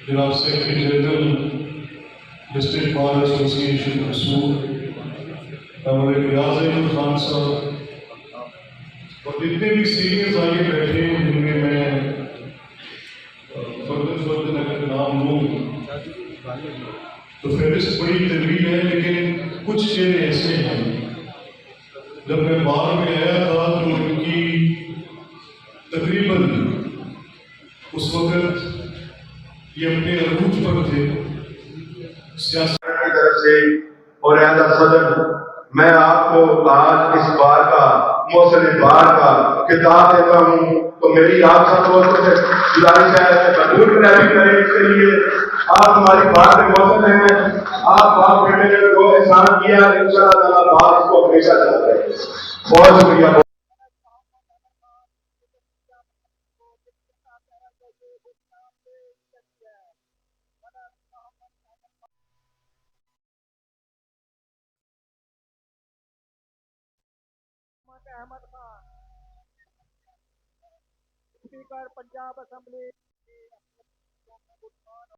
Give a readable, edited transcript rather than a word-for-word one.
जनाब secretary general district bar association रसूल, हमारे रियाज अहमद खान साहब और जितने भी सीनियर्स आगे बैठे हैं, जिनमें मैं फर्दन अगर नाम लूँ तो फहरिस्त बड़ी तवील है, लेकिन कुछ चेहरे ऐसे हैं। जब मैं बाहर में आया था तो उनकी तकरीबन उस वक्त ये अपने अरूज पर थे सियासत की तरफ से। और एज सदर मैं आपको आज इस बार का मौसम बार का किताब देता हूँ, तो मेरी आप सब दोस्तों से गुजारिश है कबूल करें इसके लिए। आप हमारी बात में मौसम है, आप बाप बेटे ने जो एहसान किया इंशाअल्लाह बात इसको हमेशा चलता है। बहुत शुक्रिया। Ahmad Khan, speaker Punjab assembly.